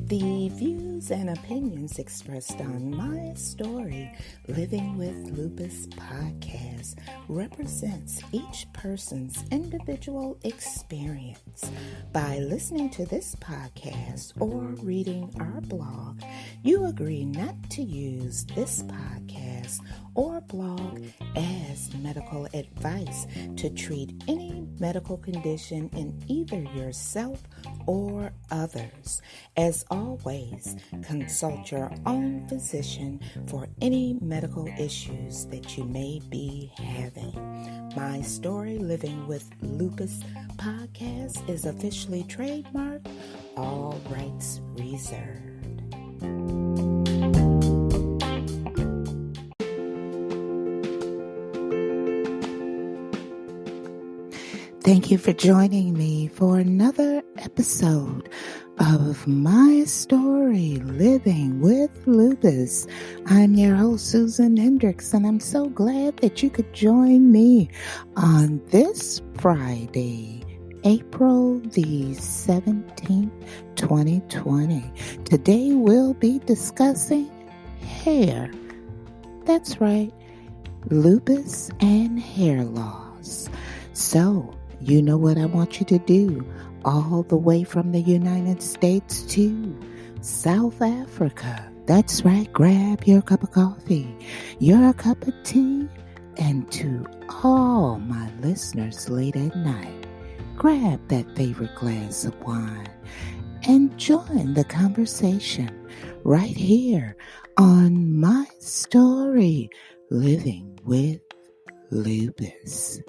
The views and opinions expressed on My Story Living with Lupus podcast represents each person's individual experience. By listening to this podcast or reading our blog, you agree not to use this podcast or blog as medical advice to treat any medical condition in either yourself or others. As always, consult your own physician for any medical issues that you may be having. My Story Living with Lupus podcast is officially trademarked, all rights reserved. Thank you for joining me for another episode of My Story Living with Lupus. I'm your host, Susan Hendricks, and I'm so glad that you could join me on this Friday, April the 17th, 2020. Today we'll be discussing hair. That's right, lupus and hair loss. So, you know what I want you to do, all the way from the United States to South Africa. That's right, grab your cup of coffee, your cup of tea, and to all my listeners late at night, grab that favorite glass of wine and join the conversation right here on My Story Living with Lupus.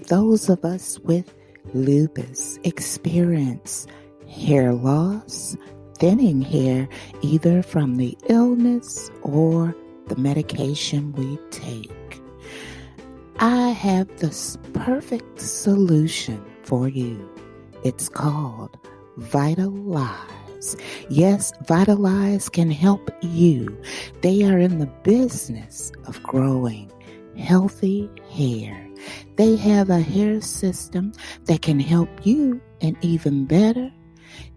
Those of us with lupus experience hair loss, thinning hair, either from the illness or the medication we take. I have the perfect solution for you. It's called Vitalize. Yes, Vitalize can help you. They are in the business of growing healthy hair. They have a hair system that can help you, and even better,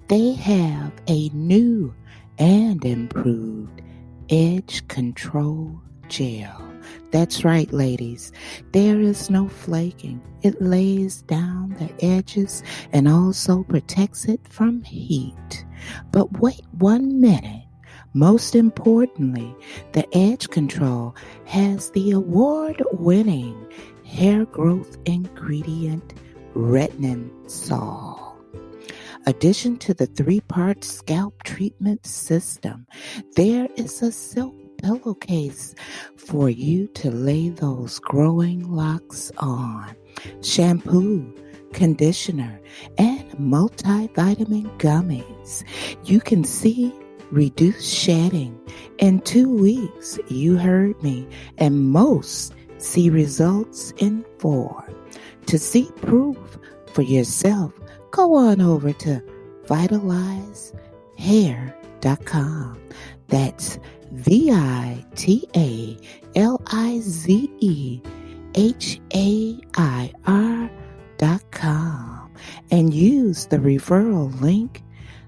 they have a new and improved edge control gel. That's right, ladies. There is no flaking. It lays down the edges and also protects it from heat. But wait 1 minute. Most importantly, the edge control has the award-winning hair growth ingredient retin sol. Addition to the 3-part scalp treatment system, there is a silk pillowcase for you to lay those growing locks on. Shampoo, conditioner, and multivitamin gummies. You can see reduced shedding in 2 weeks. You heard me. And most see results in 4. To see proof for yourself, go on over to vitalizehair.com. That's vitalizehair.com and use the referral link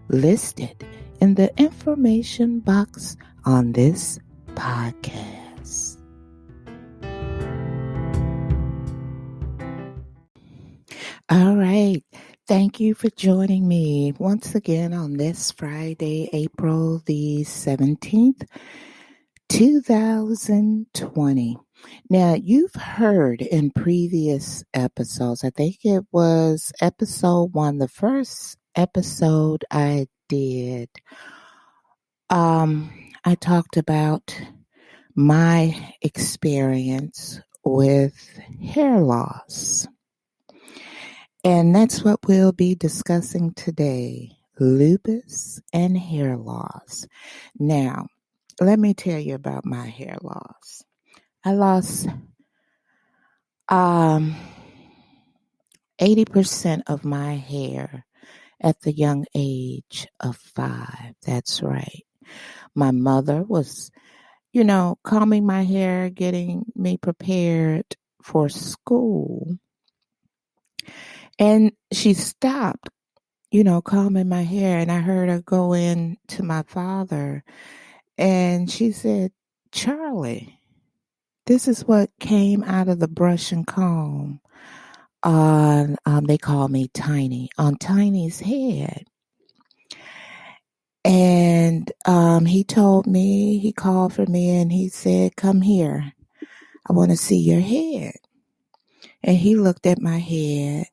listed in the information box on this podcast. All right. Thank you for joining me once again on this Friday, April the 17th, 2020. Now, you've heard in previous episodes, I think it was episode 1, the first episode I did, I talked about my experience with hair loss. And that's what we'll be discussing today, lupus and hair loss. Now, let me tell you about my hair loss. I lost 80% of my hair at the young age of 5. That's right. My mother was, combing my hair, getting me prepared for school. And she stopped, combing my hair. And I heard her go in to my father. And she said, "Charlie, this is what came out of the brush and comb on, they call me Tiny, on Tiny's head." And he told me, he called for me and he said, "Come here. I want to see your head." And he looked at my head.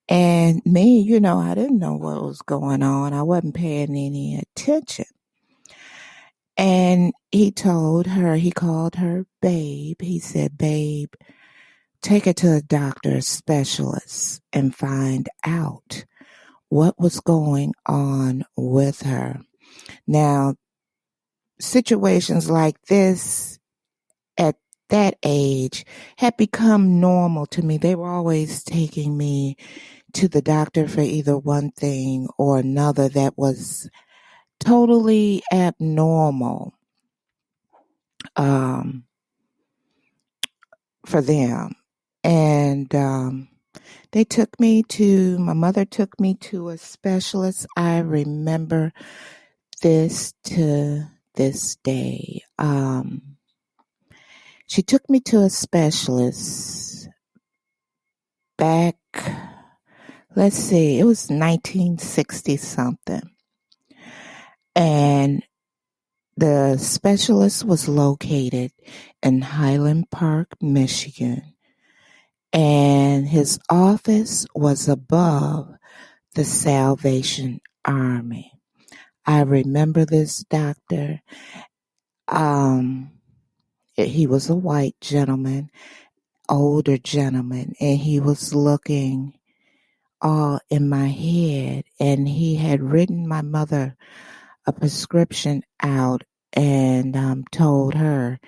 And me, I didn't know what was going on. I wasn't paying any attention. And he called her Babe. He said, "Babe, take her to a doctor, a specialist, and find out what was going on with her." Now, situations like this at that age had become normal to me. They were always taking me to the doctor for either one thing or another that was totally abnormal for them. And my mother took me to a specialist. I remember this to this day. She took me to a specialist back, let's see, it was 1960 something. And the specialist was located in Highland Park, Michigan. And his office was above the Salvation Army. I remember this doctor. He was a white gentleman. older gentleman, and he was looking all in my head, and he had written my mother a prescription out and told her,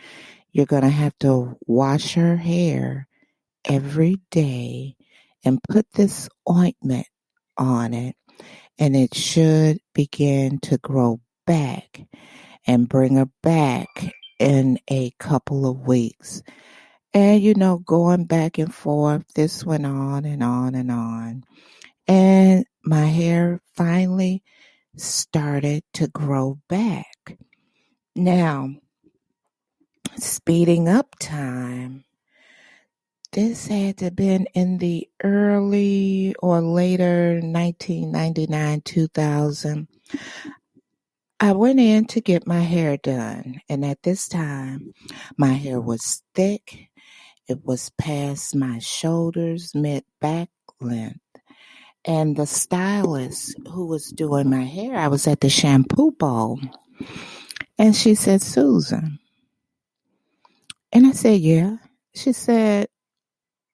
you're going to have to wash her hair every day and put this ointment on it, and it should begin to grow back and bring her back in a couple of weeks. And, going back and forth, this went on and on and on. And my hair finally started to grow back. Now, speeding up time, this had to have been in the early or later 1999, 2000. I went in to get my hair done, and at this time, my hair was thick. It was past my shoulders, mid-back length. And the stylist who was doing my hair, I was at the shampoo bowl, and she said, Susan. And I said, yeah. She said,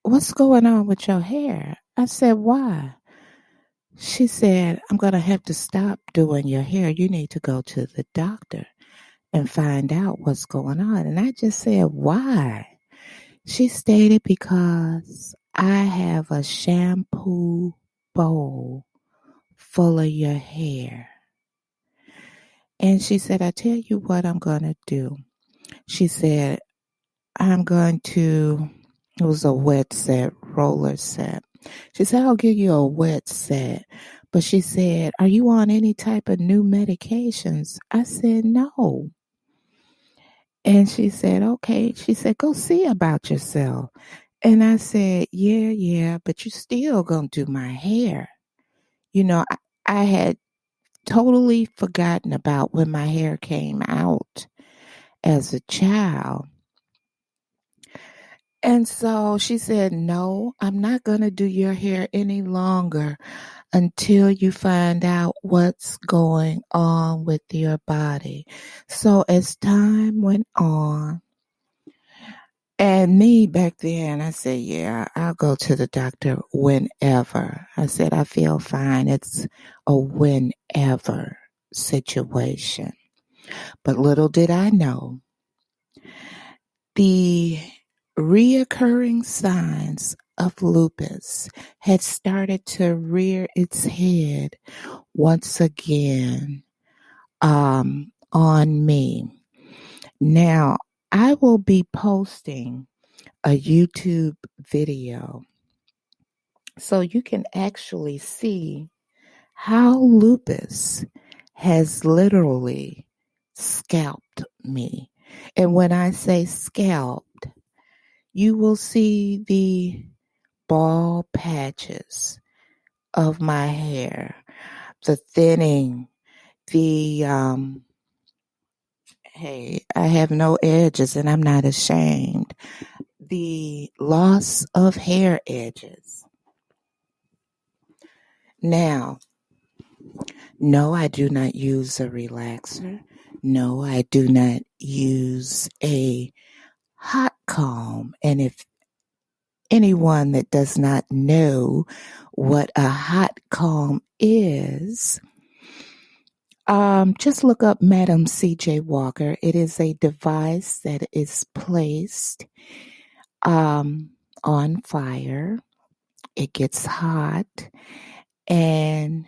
what's going on with your hair? I said, why? She said, I'm going to have to stop doing your hair. You need to go to the doctor and find out what's going on. And I just said, why? She stated, because I have a shampoo bowl full of your hair. And she said, I tell you what I'm going to do. She said, it was a wet set, roller set. She said, I'll give you a wet set. But she said, are you on any type of new medications? I said, no. And she said, okay. She said, go see about yourself. And I said, yeah, but you still gonna do my hair. I had totally forgotten about when my hair came out as a child. And so she said, no, I'm not going to do your hair any longer until you find out what's going on with your body. So as time went on, and me back then, I said, yeah, I'll go to the doctor whenever. I said, I feel fine. It's a whenever situation. But little did I know, the reoccurring signs of lupus had started to rear its head once again on me. Now, I will be posting a YouTube video so you can actually see how lupus has literally scalped me. And when I say scalped, you will see the bald patches of my hair, the thinning, hey, I have no edges and I'm not ashamed. The loss of hair edges. Now, no, I do not use a relaxer. No, I do not use a hot comb. And if anyone that does not know what a hot comb is, just look up Madam C.J. Walker. It is a device that is placed on fire. It gets hot and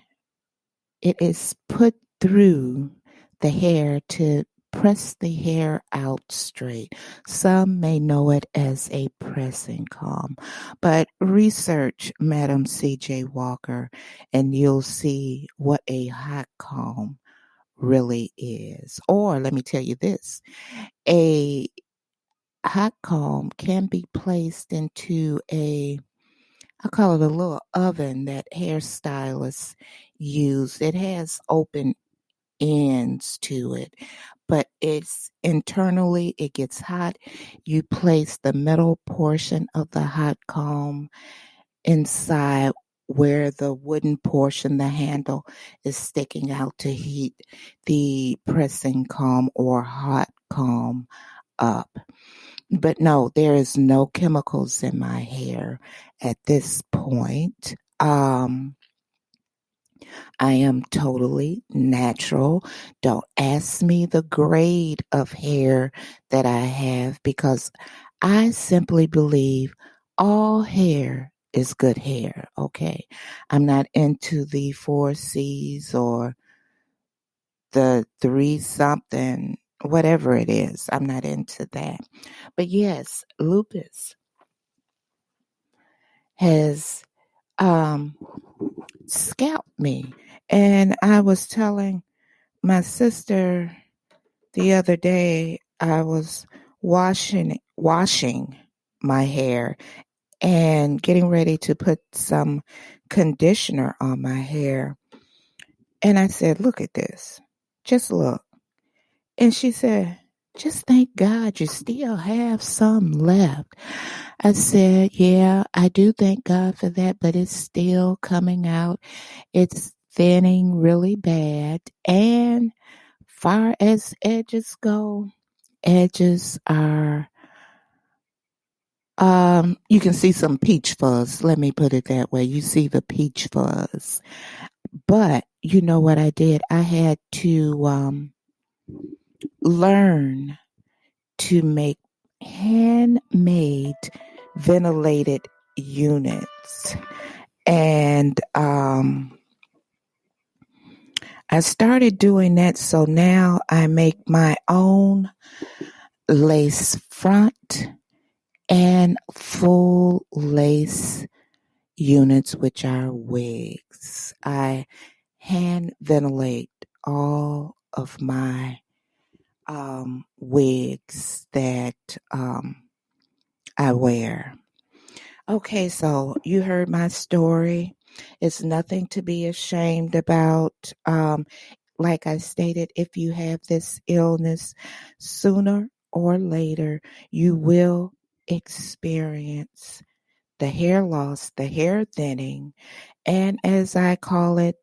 it is put through the hair to press the hair out straight. Some may know it as a pressing comb, but research Madam C.J. Walker and you'll see what a hot comb really is. Or let me tell you this, a hot comb can be placed into I call it a little oven that hairstylists use. It has open ends to it, but it's internally, it gets hot. You place the middle portion of the hot comb inside where the wooden portion, the handle, is sticking out to heat the pressing comb or hot comb up. But no, there is no chemicals in my hair at this point. I am totally natural. Don't ask me the grade of hair that I have because I simply believe all hair is good hair. Okay. I'm not into the 4Cs or the three something, whatever it is. I'm not into that. But yes, lupus has scalped me. And I was telling my sister the other day, I was washing my hair and getting ready to put some conditioner on my hair. And I said, "Look at this. Just look." And she said, "Just thank God you still have some left." I said, "Yeah, I do thank God for that, but it's still coming out. It's thinning really bad. And far as edges go, edges are, you can see some peach fuzz. Let me put it that way. You see the peach fuzz. But you know what I did? I had to learn to make handmade ventilated units. And I started doing that. So now I make my own lace front and full lace units, which are wigs. I hand ventilate all of my wigs that I wear. Okay, so you heard my story. It's nothing to be ashamed about. Like I stated, if you have this illness, sooner or later, you will experience the hair loss, the hair thinning, and as I call it,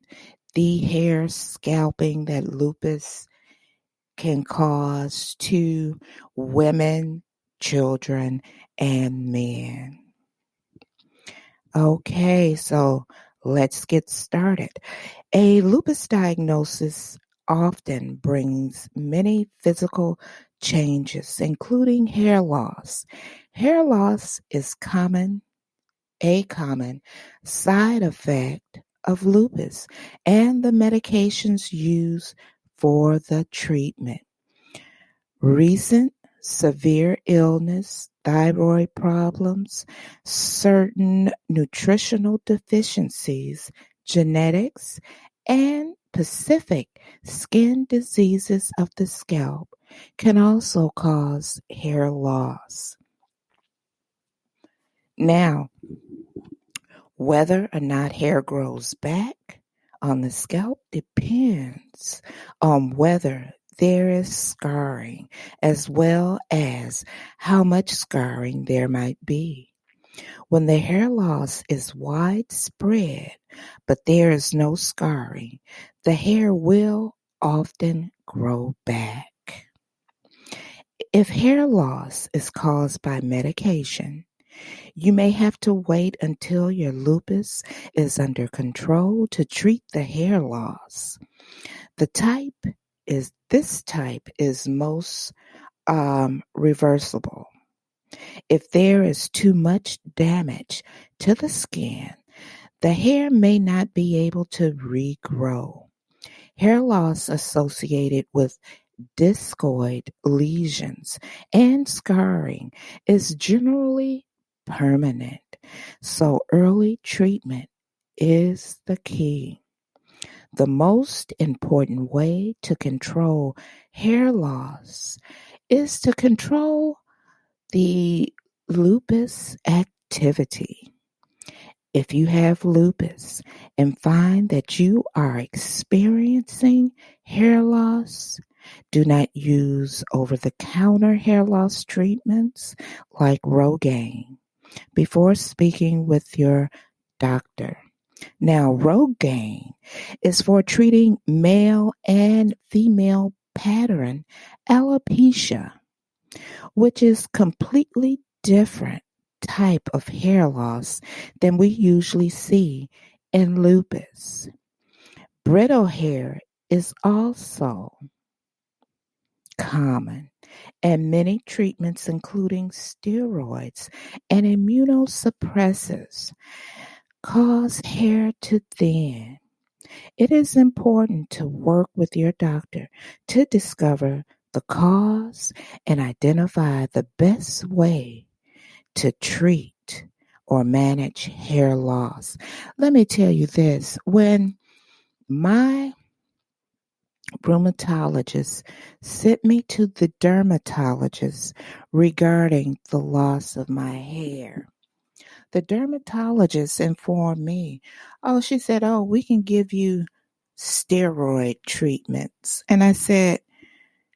the hair scalping that lupus can cause to women, children, and men. Okay, so let's get started. A lupus diagnosis often brings many physical changes, including hair loss. Hair loss is a common side effect of lupus and the medications used for the treatment. Recent severe illness, thyroid problems, certain nutritional deficiencies, genetics, and specific skin diseases of the scalp can also cause hair loss. Now, whether or not hair grows back on the scalp depends on whether there is scarring as well as how much scarring there might be. When the hair loss is widespread but there is no scarring, the hair will often grow back. If hair loss is caused by medication, you may have to wait until your lupus is under control to treat the hair loss. This type is most reversible. If there is too much damage to the skin, the hair may not be able to regrow. Hair loss associated with discoid lesions and scarring is generally permanent, so early treatment is the key. The most important way to control hair loss is to control the lupus activity. If you have lupus and find that you are experiencing hair loss, do not use over-the-counter hair loss treatments like Rogaine before speaking with your doctor. Now, Rogaine is for treating male and female pattern alopecia. which is completely different type of hair loss than we usually see in lupus. Brittle hair is also common, and many treatments, including steroids and immunosuppressants, cause hair to thin. It is important to work with your doctor to discover the cause and identify the best way to treat or manage hair loss. Let me tell you this, when my rheumatologist sent me to the dermatologist regarding the loss of my hair, the dermatologist informed me, she said, we can give you steroid treatments. And I said,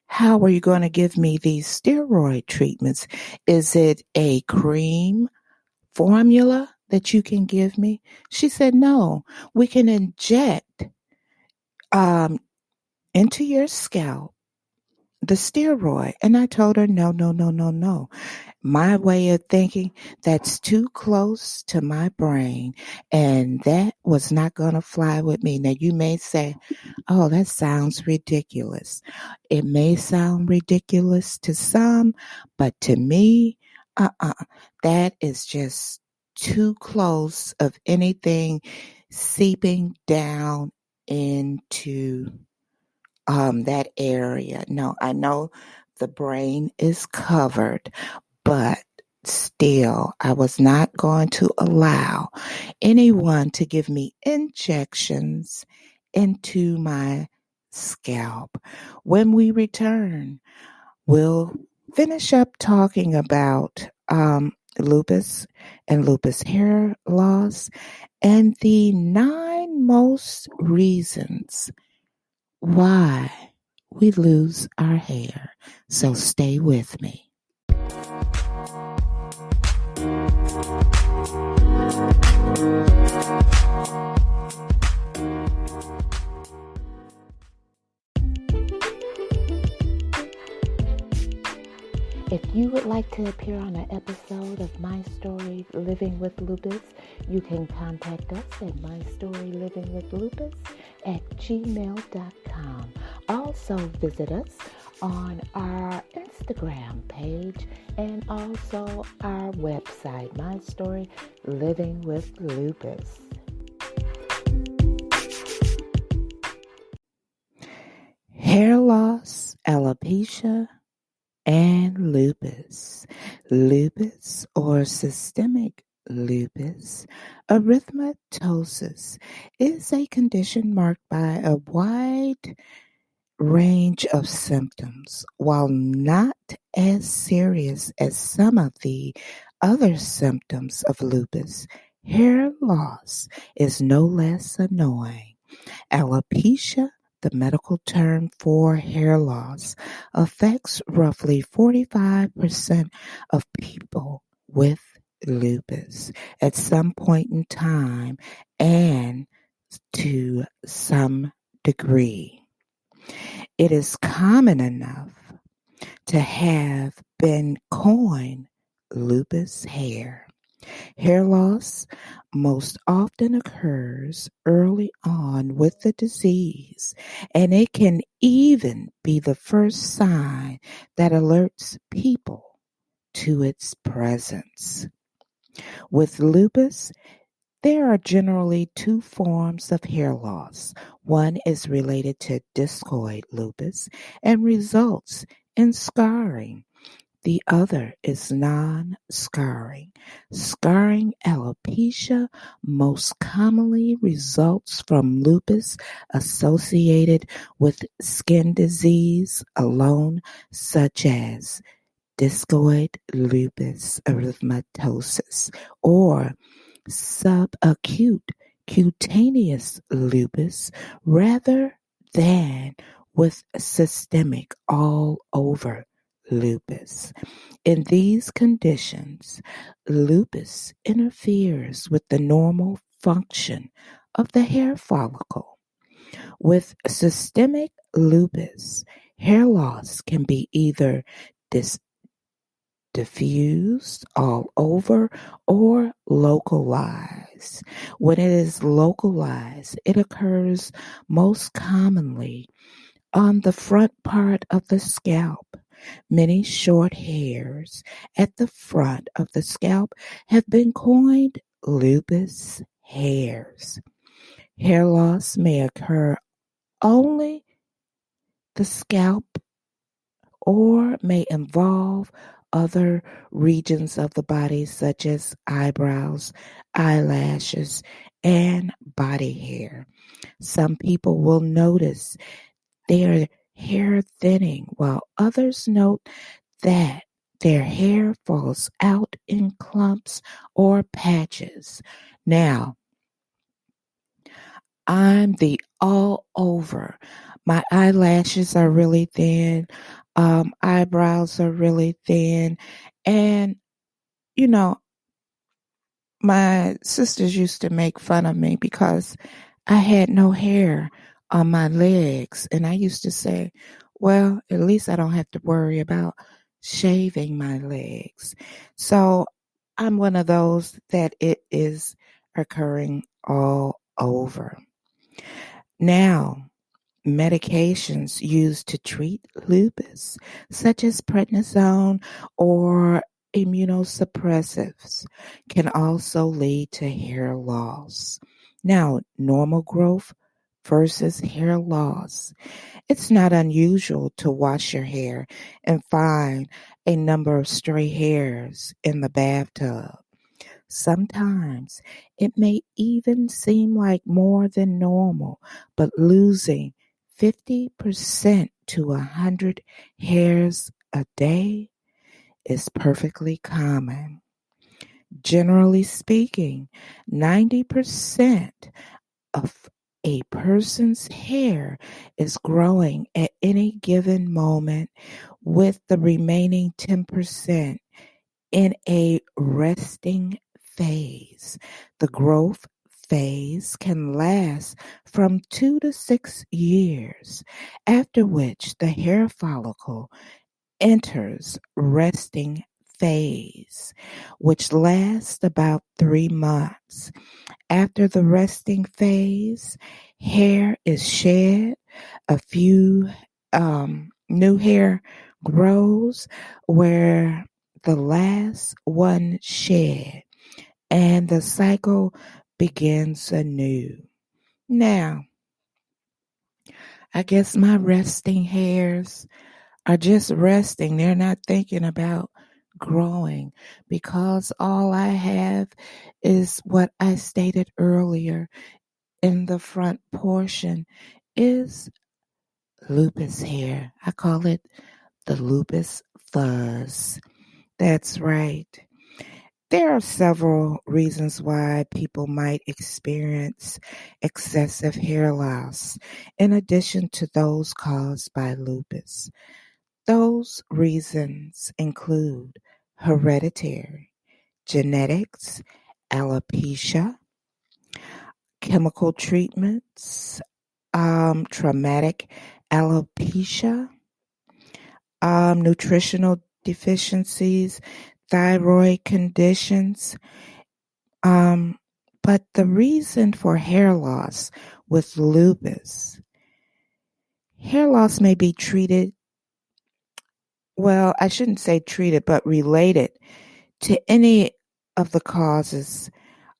how are you going to give me these steroid treatments? Is it a cream formula that you can give me? She said, no, we can inject into your scalp the steroid. And I told her, no, no, no, no, no. My way of thinking, that's too close to my brain, and that was not going to fly with me. Now, you may say, that sounds ridiculous. It may sound ridiculous to some, but to me, that is just too close of anything seeping down into that area. No, I know the brain is covered, but still, I was not going to allow anyone to give me injections into my scalp. When we return, we'll finish up talking about lupus and lupus hair loss and the 9 most reasons why we lose our hair. So stay with me. If you would like to appear on an episode of My Story Living with Lupus, you can contact us at mystorylivingwithlupus@gmail.com. Also visit us on our Instagram page and also our website, My Story Living with Lupus. Hair loss, alopecia, and lupus. Lupus or systemic lupus erythematosus is a condition marked by a wide range of symptoms. While not as serious as some of the other symptoms of lupus, hair loss is no less annoying. Alopecia, the medical term for hair loss, affects roughly 45% of people with lupus at some point in time and to some degree. It is common enough to have been coined lupus hair. Hair loss most often occurs early on with the disease, and it can even be the first sign that alerts people to its presence. With lupus, there are generally 2 forms of hair loss. One is related to discoid lupus and results in scarring. The other is non-scarring. Scarring alopecia most commonly results from lupus associated with skin disease alone, such as discoid lupus erythematosus or subacute cutaneous lupus rather than with systemic all over lupus. In these conditions, lupus interferes with the normal function of the hair follicle. With systemic lupus, hair loss can be either diffused all over or localized. When it is localized, it occurs most commonly on the front part of the scalp. Many short hairs at the front of the scalp have been coined lupus hairs. Hair loss may occur only the scalp or may involve other regions of the body such as eyebrows, eyelashes, and body hair. Some people will notice their hair thinning while others note that their hair falls out in clumps or patches. Now, I'm the all over. My eyelashes are really thin. Eyebrows are really thin. And, you know, my sisters used to make fun of me because I had no hair on my legs. And I used to say, well, at least I don't have to worry about shaving my legs. So I'm one of those that it is occurring all over. Now, medications used to treat lupus, such as prednisone or immunosuppressives, can also lead to hair loss. Now, normal growth versus hair loss. It's not unusual to wash your hair and find a number of stray hairs in the bathtub. Sometimes it may even seem like more than normal, but losing 50% to 100 hairs a day is perfectly common. Generally speaking, 90% of a person's hair is growing at any given moment, with the remaining 10% in a resting phase. The growth phase can last from 2 to 6 years, after which the hair follicle enters resting phase, which lasts about 3 months. After the resting phase, hair is shed, a few new hair grows where the last one shed, and the cycle begins anew. Now, I guess my resting hairs are just resting. They're not thinking about growing because all I have is what I stated earlier in the front portion is lupus hair. I call it the lupus fuzz. That's right. There are several reasons why people might experience excessive hair loss, in addition to those caused by lupus. Those reasons include hereditary, genetics, alopecia, chemical treatments, traumatic alopecia, nutritional deficiencies, thyroid conditions. But the reason for hair loss with lupus, hair loss may be treated, well, I shouldn't say treated, but related to any of the causes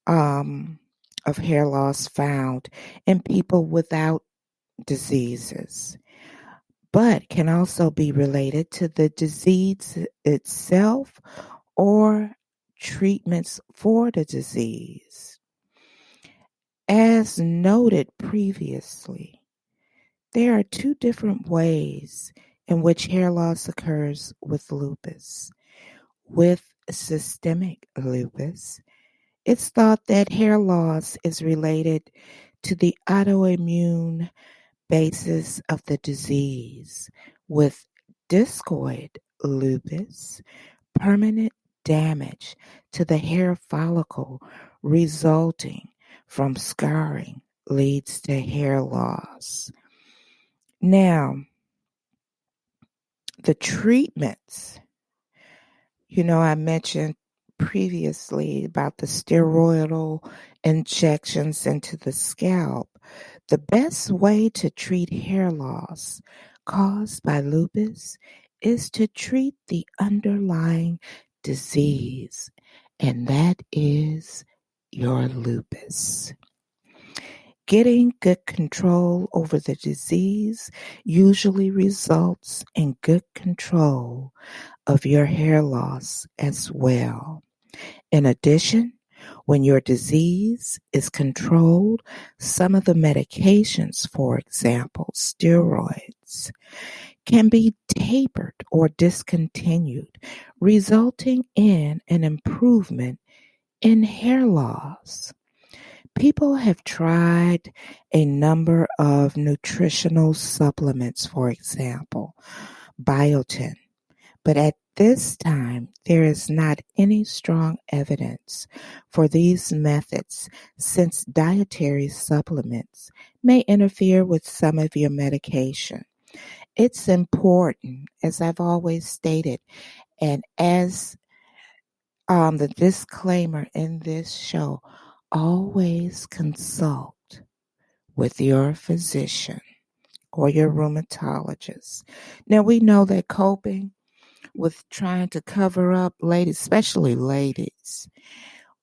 of hair loss found in people without diseases, but can also be related to the disease itself or treatments for the disease. As noted previously, there are two different ways in which hair loss occurs with lupus. With systemic lupus, it's thought that hair loss is related to the autoimmune basis of the disease. With discoid lupus, permanent damage to the hair follicle resulting from scarring leads to hair loss. Now, the treatments I mentioned previously about the steroidal injections into the scalp. The best way to treat hair loss caused by lupus is to treat the underlying disease, and that is your lupus. Getting good control over the disease usually results in good control of your hair loss as well. In addition, when your disease is controlled, some of the medications, for example, steroids, can be tapered or discontinued, resulting in an improvement in hair loss. People have tried a number of nutritional supplements, for example, biotin, but at this time, there is not any strong evidence for these methods since dietary supplements may interfere with some of your medication. It's important, as I've always stated, and as the disclaimer in this show, always consult with your physician or your rheumatologist. Now, we know that coping with trying to cover up ladies, especially ladies,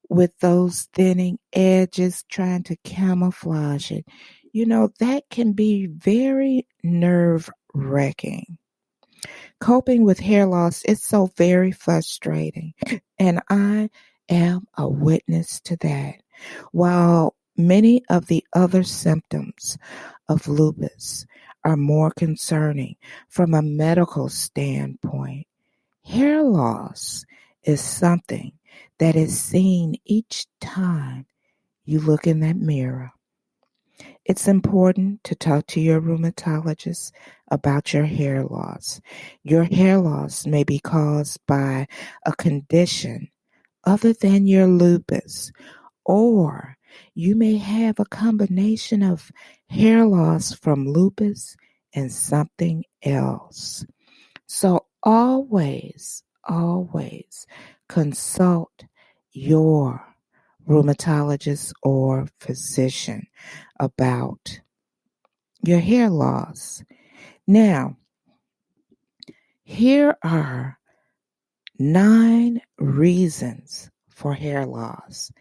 with those thinning edges, trying to camouflage it, that can be very nerve wracking. Coping with hair loss is so very frustrating, and I am a witness to that. While many of the other symptoms of lupus are more concerning from a medical standpoint, hair loss is something that is seen each time you look in that mirror. It's important to talk to your rheumatologist about your hair loss. Your hair loss may be caused by a condition other than your lupus, or you may have a combination of hair loss from lupus and something else. So always consult your rheumatologist or physician about your hair loss. Now, here are 9 reasons for hair loss.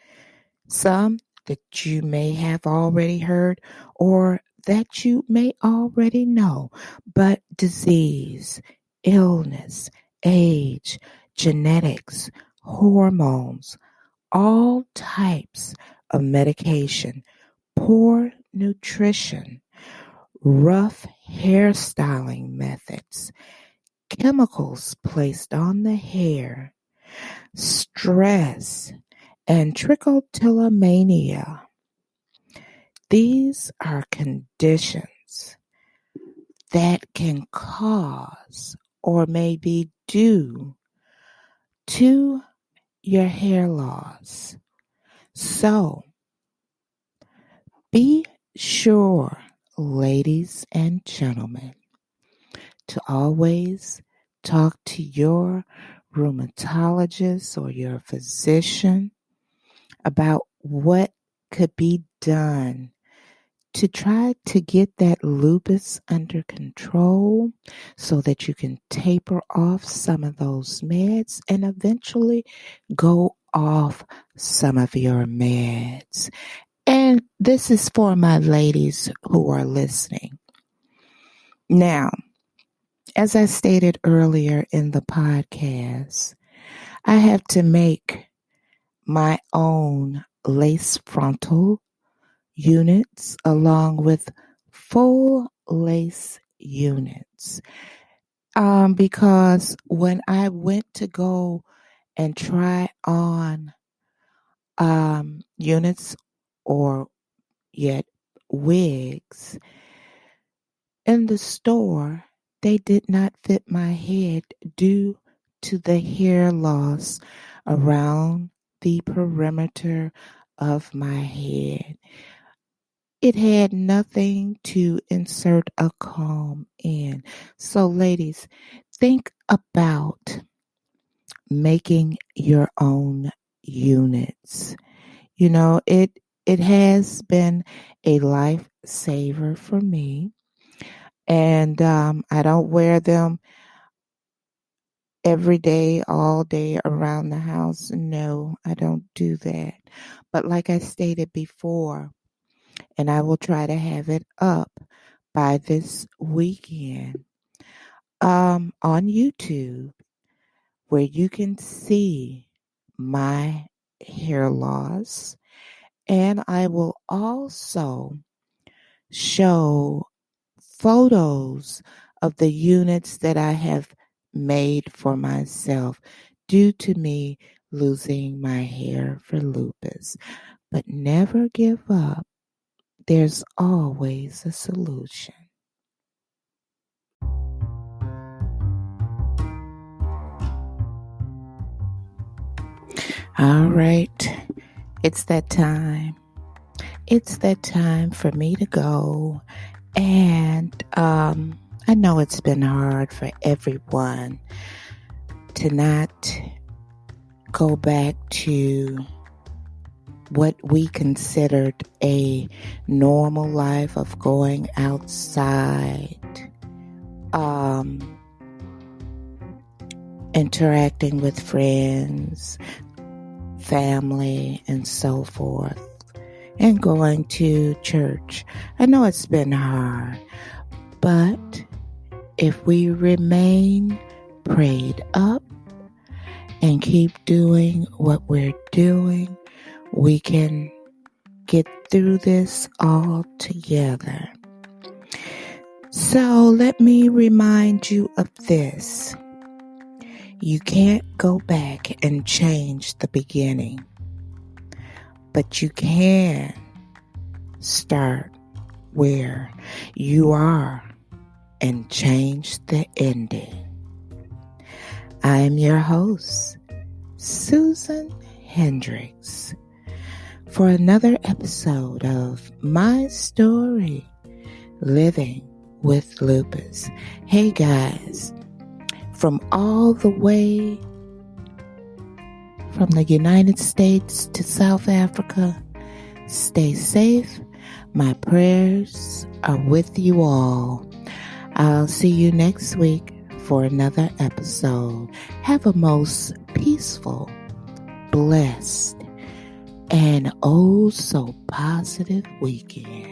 Some that you may have already heard or that you may already know, but disease, illness, age, genetics, hormones, all types of medication, poor nutrition, rough hairstyling methods, chemicals placed on the hair, stress, and trichotillomania. These are conditions that can cause or may be due to your hair loss. So, be sure, ladies and gentlemen, to always talk to your rheumatologist or your physician about what could be done to try to get that lupus under control so that you can taper off some of those meds and eventually go off some of your meds. And this is for my ladies who are listening. Now, as I stated earlier in the podcast, I have to make my own lace frontal units along with full lace units. Because when I went to go and try on units or yet wigs in the store, they did not fit my head due to the hair loss around the perimeter of my head. It had nothing to insert a comb in. So, ladies, think about making your own units. It has been a lifesaver for me, and I don't wear them every day, all day around the house. No, I don't do that. But like I stated before, and I will try to have it up by this weekend, on YouTube, where you can see my hair loss. And I will also show photos of the units that I have made for myself due to me losing my hair for lupus. But never give up. There's always a solution. All right. It's that time. It's that time for me to go. And I know it's been hard for everyone to not go back to what we considered a normal life of going outside, interacting with friends, family, and so forth, and going to church. I know it's been hard, but if we remain prayed up and keep doing what we're doing, we can get through this all together. So let me remind you of this. You can't go back and change the beginning, but you can start where you are and change the ending. I am your host, Susan Hendricks, for another episode of My Story, Living with Lupus. Hey guys, from all the way from the United States to South Africa, stay safe. My prayers are with you all. I'll see you next week for another episode. Have a most peaceful, blessed, and oh so positive weekend.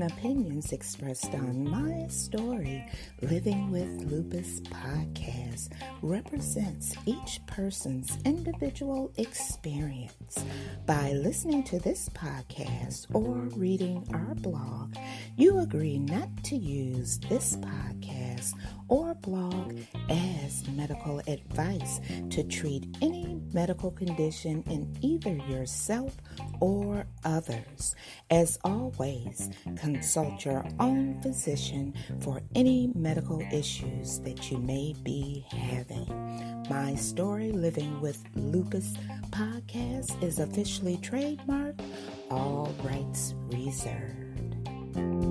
opinions expressed on My Story Living with Lupus podcast represents each person's individual experience. By listening to this podcast or reading our blog, you agree not to use this podcast or blog as medical advice to treat any medical condition in either yourself or others. As always, consult your own physician for any medical issues that you may be having. My Story Living with Lupus podcast is officially trademarked, all rights reserved.